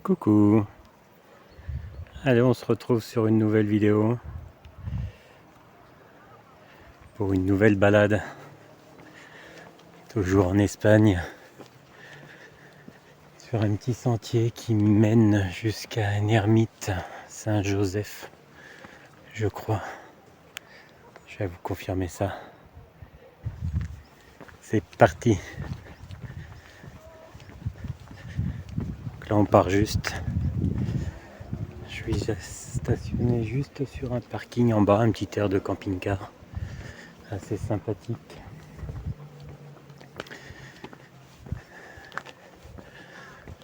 Coucou. Allez, on se retrouve sur une nouvelle vidéo pour une nouvelle balade, toujours en Espagne, sur un petit sentier qui mène jusqu'à une ermite Saint-Joseph, je crois. Je vais vous confirmer ça. C'est parti. Donc là on part juste. Je suis stationné juste sur un parking en bas, un petit air de camping-car assez sympathique.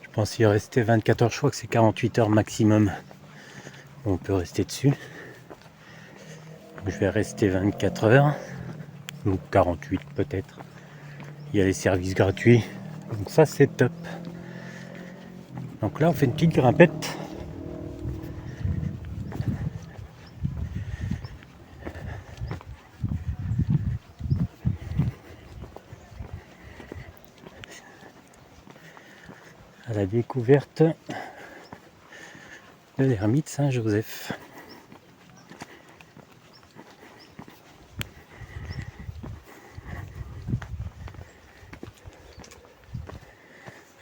Je pense y rester 24 heures, je crois que c'est 48 heures maximum. On peut rester dessus. Je vais rester 24 heures, ou 48 peut-être. Il y a les services gratuits, donc ça c'est top. Donc là on fait une petite grimpette. À la découverte de l'ermite Saint-Joseph.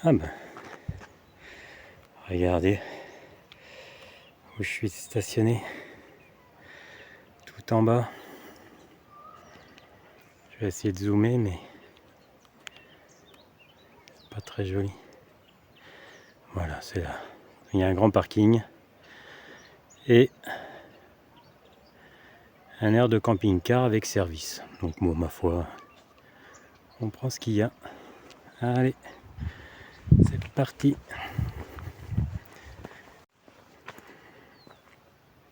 Ah ben, regardez où je suis stationné, tout en bas. Je vais essayer de zoomer, mais c'est pas très joli. Voilà, c'est là. Il y a un grand parking et un aire de camping-car avec service. Donc bon, ma foi, on prend ce qu'il y a. Allez, c'est parti.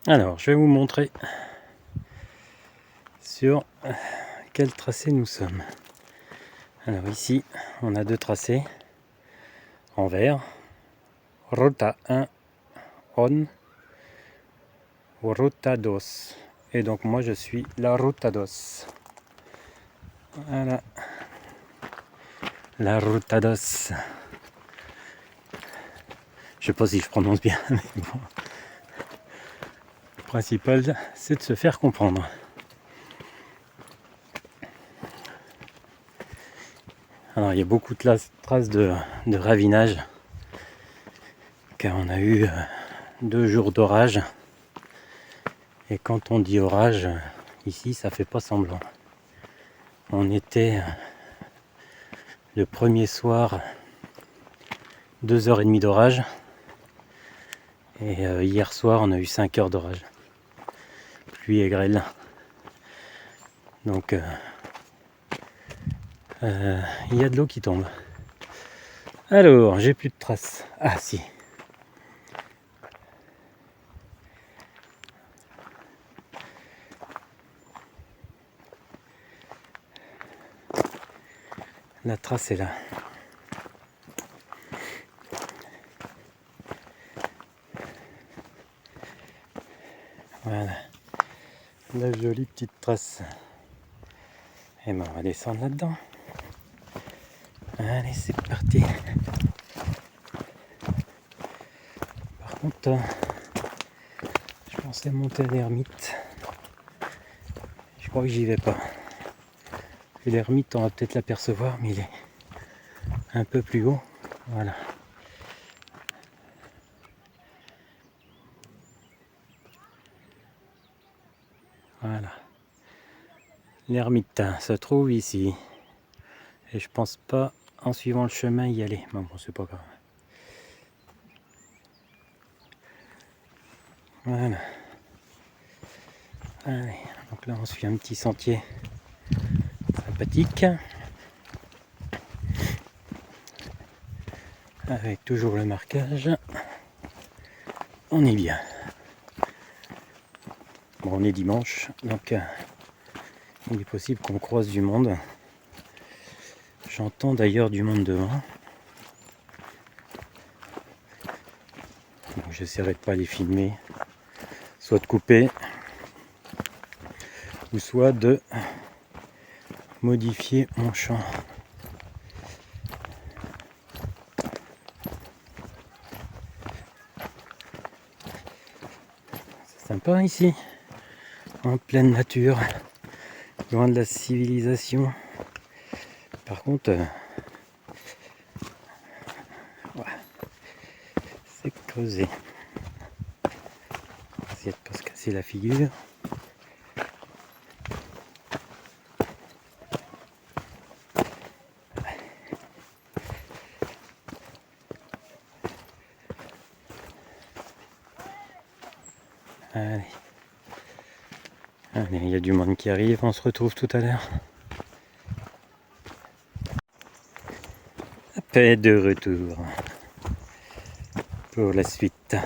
Alors, je vais vous montrer sur quel tracé nous sommes. Alors ici, on a deux tracés en vert. Ruta 1 on, Ruta 2. Et donc moi je suis la Ruta 2. Voilà. La Ruta 2. Je sais pas si je prononce bien, mais bon. Le principal, c'est de se faire comprendre. Alors il y a beaucoup de traces de ravinage, car on a eu 2 jours d'orage. Et quand on dit orage, ici ça fait pas semblant. On était le premier soir 2h30 d'orage. Et hier soir on a eu 5 heures d'orage. Pluie et grêle. Donc il y a de l'eau qui tombe. Alors, j'ai plus de traces. Ah si. La trace est là. Voilà. La jolie petite trace. Et ben on va descendre là-dedans. Allez, c'est parti. Par contre, je pensais monter à l'ermite. Je crois que j'y vais pas. Et l'ermite, on va peut-être l'apercevoir, mais il est un peu plus haut. Voilà. Voilà. L'ermite se trouve ici. Et je pense pas, en suivant le chemin, y aller. Mais bon, c'est pas grave. Voilà. Allez, donc là on suit un petit sentier sympathique. Avec toujours le marquage. On est bien. Bon, on est dimanche, donc il est possible qu'on croise du monde. J'entends d'ailleurs du monde devant. Donc j'essaierai de pas les filmer, soit de couper, ou soit de modifier mon champ. Sympa ici, en pleine nature, loin de la civilisation. Par contre, ouais, c'est creusé. On va essayer de pas se casser la figure. Allez. Allez, il y a du monde qui arrive, on se retrouve tout à l'heure. Paix de retour pour la suite.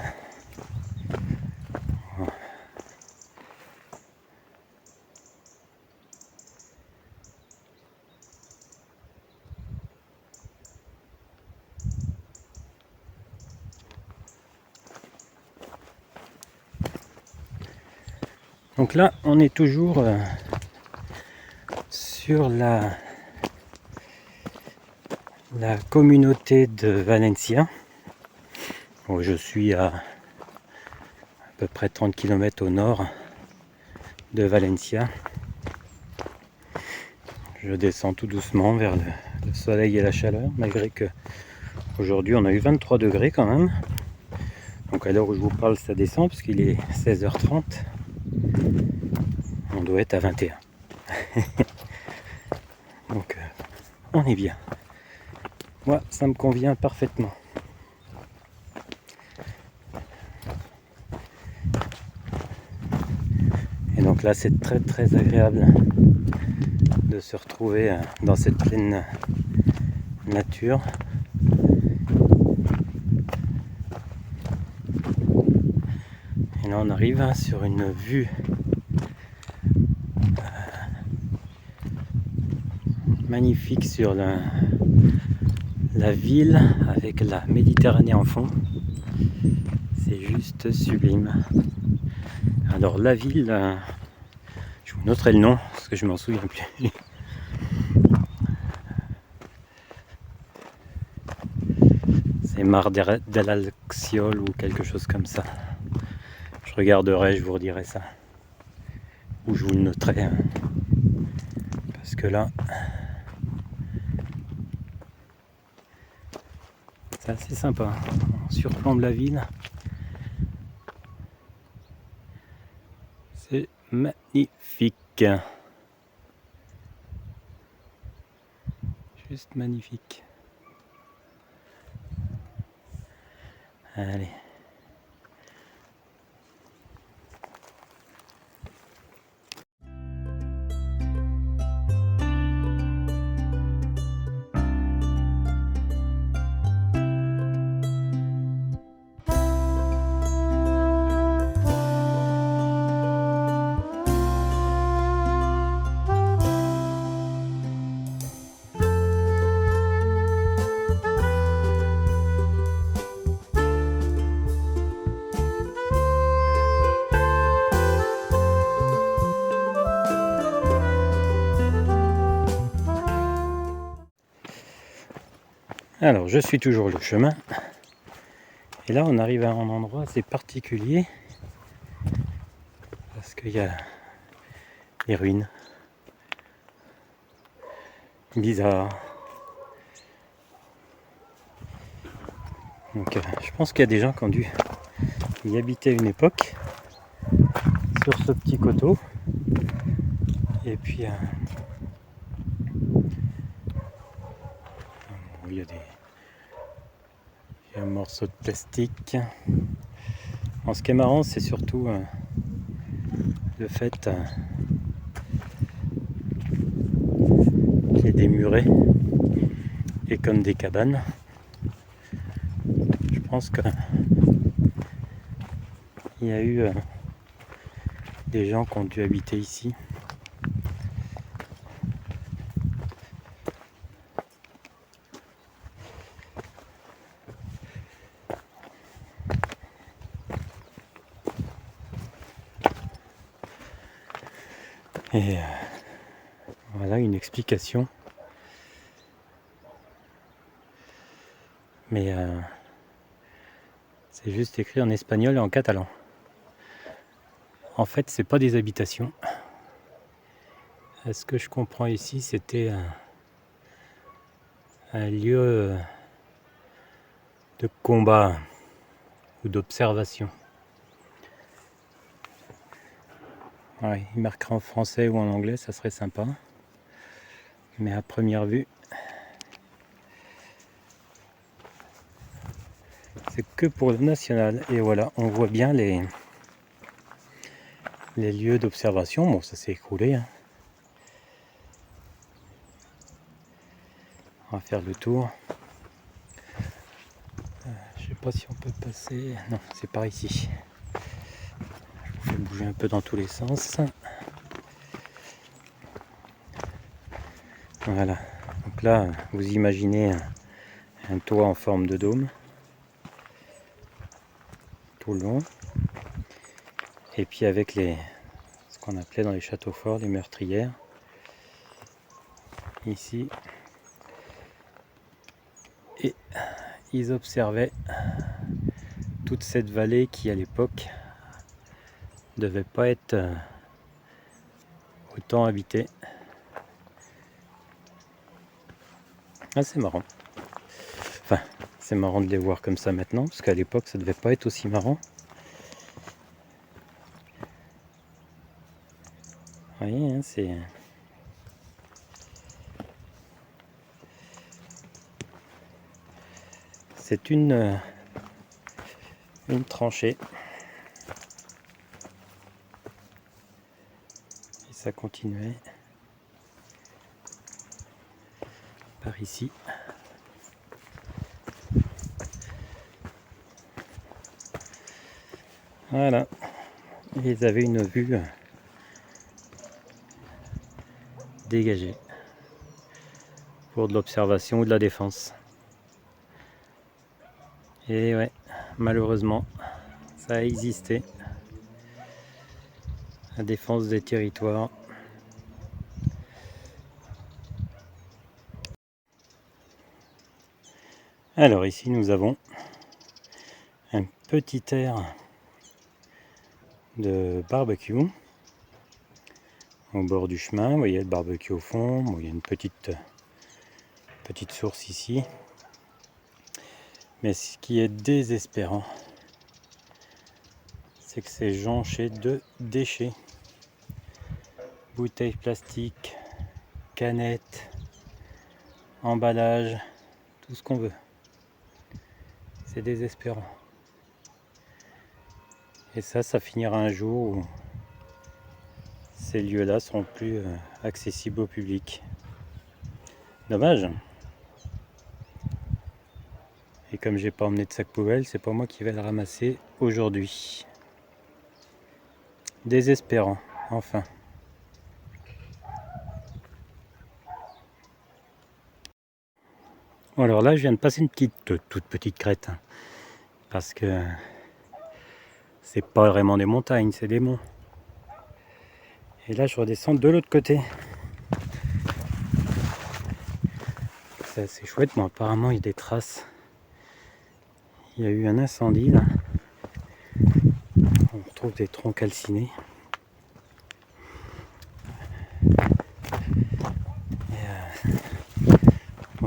Donc là, on est toujours sur la communauté de Valencia. Bon, je suis à peu près 30 km au nord de Valencia. Je descends tout doucement vers le soleil et la chaleur, malgré que aujourd'hui on a eu 23 degrés quand même. Donc à l'heure où je vous parle, ça descend parce qu'il est 16h30. On doit être à 21. Donc on est bien. Moi, ça me convient parfaitement. Et donc là, c'est très très agréable de se retrouver dans cette pleine nature. Et là, on arrive sur une vue magnifique sur la ville avec la Méditerranée en fond. C'est juste sublime. Alors la ville, je vous noterai le nom parce que je m'en souviens plus. C'est Mar del Alxiol ou quelque chose comme ça. Je regarderai, je vous redirai ça. Ou je vous le noterai. Parce que là, c'est assez sympa. On surplombe la ville. C'est magnifique. Juste magnifique. Allez. Alors, je suis toujours le chemin. Et là, on arrive à un endroit assez particulier. Parce qu'il y a les ruines. Bizarre. Donc, je pense qu'il y a des gens qui ont dû y habiter à une époque. Sur ce petit coteau. Et puis, il y a un morceau de plastique. Alors, ce qui est marrant, c'est surtout le fait qu'il y ait des murets et comme des cabanes. Je pense que il y a eu des gens qui ont dû habiter ici. Et voilà une explication. Mais c'est juste écrit en espagnol et en catalan. En fait, c'est pas des habitations. Ce que je comprends ici, c'était un lieu de combat ou d'observation. Ouais, il marquera en français ou en anglais, ça serait sympa. Mais à première vue, c'est que pour le national. Et voilà, on voit bien les lieux d'observation. Bon, ça s'est écroulé. Hein. On va faire le tour. Je sais pas si on peut passer. Non, c'est par ici. Je vais bouger un peu dans tous les sens. Voilà. Donc là, vous imaginez un toit en forme de dôme. Tout le long. Et puis avec ce qu'on appelait dans les châteaux forts les meurtrières. Ici. Et ils observaient toute cette vallée qui à l'époque ne devait pas être autant habitée. Ah, c'est marrant. Enfin, c'est marrant de les voir comme ça maintenant, parce qu'à l'époque ça devait pas être aussi marrant. Vous voyez, hein, c'est une tranchée. Et ça continuait par ici. Voilà. Ils avaient une vue dégagée pour de l'observation ou de la défense. Et ouais, malheureusement, ça a existé. La défense des territoires. Alors ici nous avons un petit air de barbecue au bord du chemin. Vous voyez le barbecue au fond. Bon, il y a une petite source ici. Mais ce qui est désespérant, c'est que c'est jonché de déchets. Bouteilles plastiques, canettes, emballages, tout ce qu'on veut. C'est désespérant. Et ça finira un jour où ces lieux-là seront plus accessibles au public. Dommage. Et comme j'ai pas emmené de sac poubelle, c'est pas moi qui vais le ramasser aujourd'hui. Désespérant, enfin. Bon, alors là, je viens de passer une toute petite crête. Hein, parce que c'est pas vraiment des montagnes, c'est des monts. Et là, je redescends de l'autre côté. C'est assez chouette, mais apparemment, il y a des traces. Il y a eu un incendie là. On retrouve des troncs calcinés.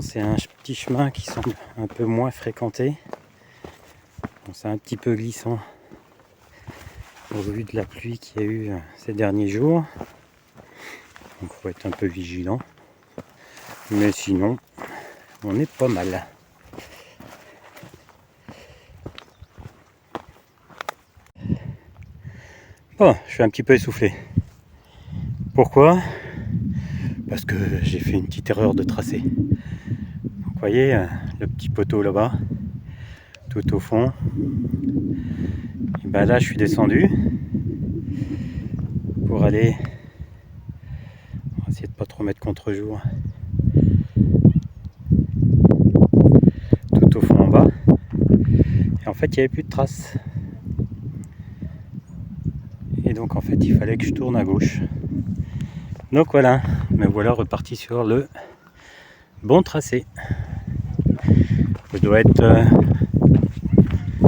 C'est un petit chemin qui semble un peu moins fréquenté. Bon, c'est un petit peu glissant au vu de la pluie qu'il y a eu ces derniers jours. Donc il faut être un peu vigilant. Mais sinon, on est pas mal. Bon, je suis un petit peu essoufflé. Pourquoi ? Parce que j'ai fait une petite erreur de tracé. Donc, vous voyez, le petit poteau là-bas, tout au fond. Et ben là, je suis descendu pour aller. On va essayer de pas trop mettre contre-jour. Tout au fond en bas. Et en fait, il n'y avait plus de traces. Et donc, en fait, il fallait que je tourne à gauche. Donc voilà, me voilà reparti sur le bon tracé. Je dois être,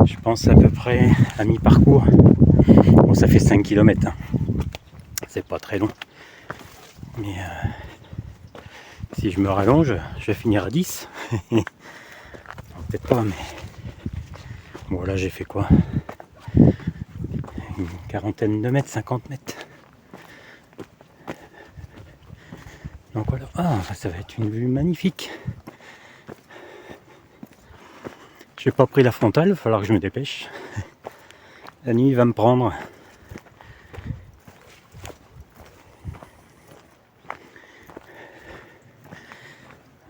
je pense, à peu près à mi-parcours. Bon, ça fait 5 km, hein. C'est pas très long. Mais si je me rallonge, je vais finir à 10. Peut-être pas, mais bon, là j'ai fait quoi? Une quarantaine de mètres, 50 mètres. Donc voilà, ah, ça va être une vue magnifique. J'ai pas pris la frontale, il va falloir que je me dépêche. La nuit va me prendre.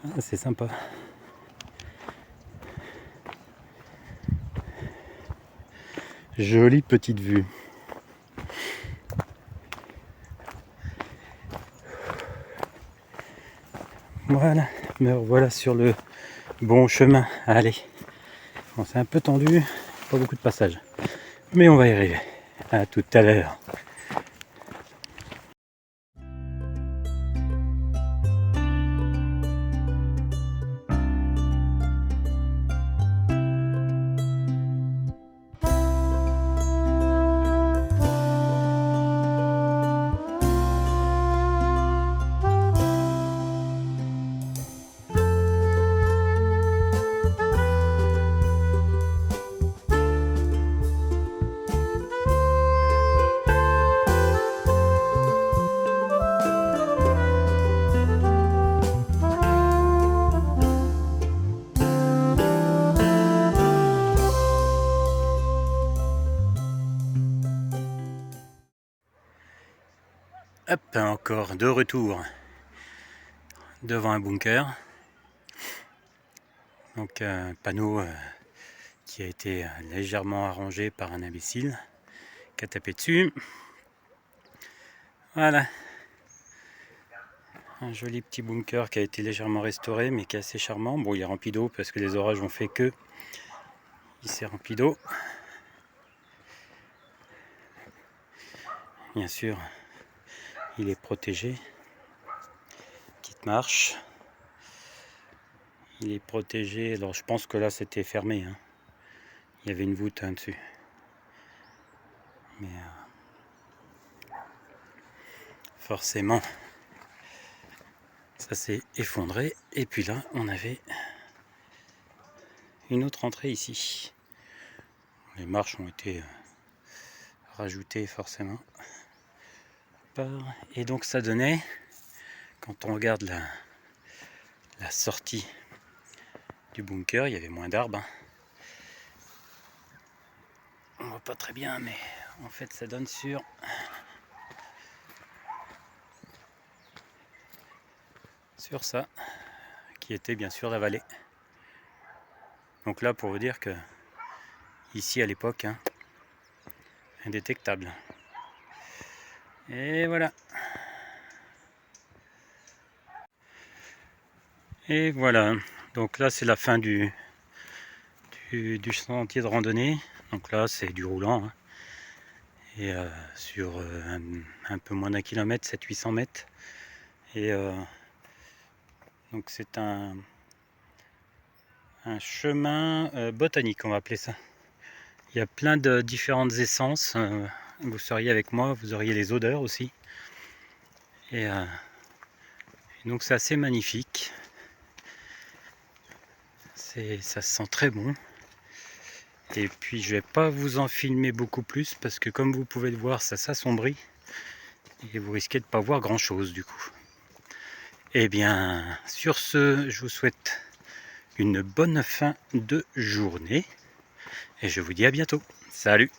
Ah, c'est sympa. Jolie petite vue. Voilà, me revoilà sur le bon chemin. Allez, bon, c'est un peu tendu, pas beaucoup de passages, mais on va y arriver. À tout à l'heure. Hop, encore de retour devant un bunker. Donc un panneau qui a été légèrement arrangé par un imbécile qui a tapé dessus. Voilà. Un joli petit bunker qui a été légèrement restauré mais qui est assez charmant. Bon, il est rempli d'eau parce que les orages ont fait que il s'est rempli d'eau. Bien sûr, il est protégé. Petite marche. Il est protégé. Alors je pense que là c'était fermé, hein. Il y avait une voûte dessus. Mais forcément, ça s'est effondré. Et puis là, on avait une autre entrée ici. Les marches ont été rajoutées forcément. Et donc ça donnait, quand on regarde la sortie du bunker, il y avait moins d'arbres. On voit pas très bien, mais en fait ça donne sur ça, qui était bien sûr la vallée. Donc là, pour vous dire que ici à l'époque, hein, indétectable. Et voilà. Et voilà. Donc là, c'est la fin du sentier de randonnée. Donc là, c'est du roulant, hein. Et sur un peu moins d'un kilomètre, 700-800 mètres. Et donc c'est un chemin botanique, on va appeler ça. Il y a plein de différentes essences. Vous seriez avec moi, vous auriez les odeurs aussi. Et donc c'est assez magnifique. Ça se sent très bon. Et puis je vais pas vous en filmer beaucoup plus parce que comme vous pouvez le voir, ça s'assombrit et vous risquez de pas voir grand chose du coup. Et bien sur ce, je vous souhaite une bonne fin de journée et je vous dis à bientôt. Salut!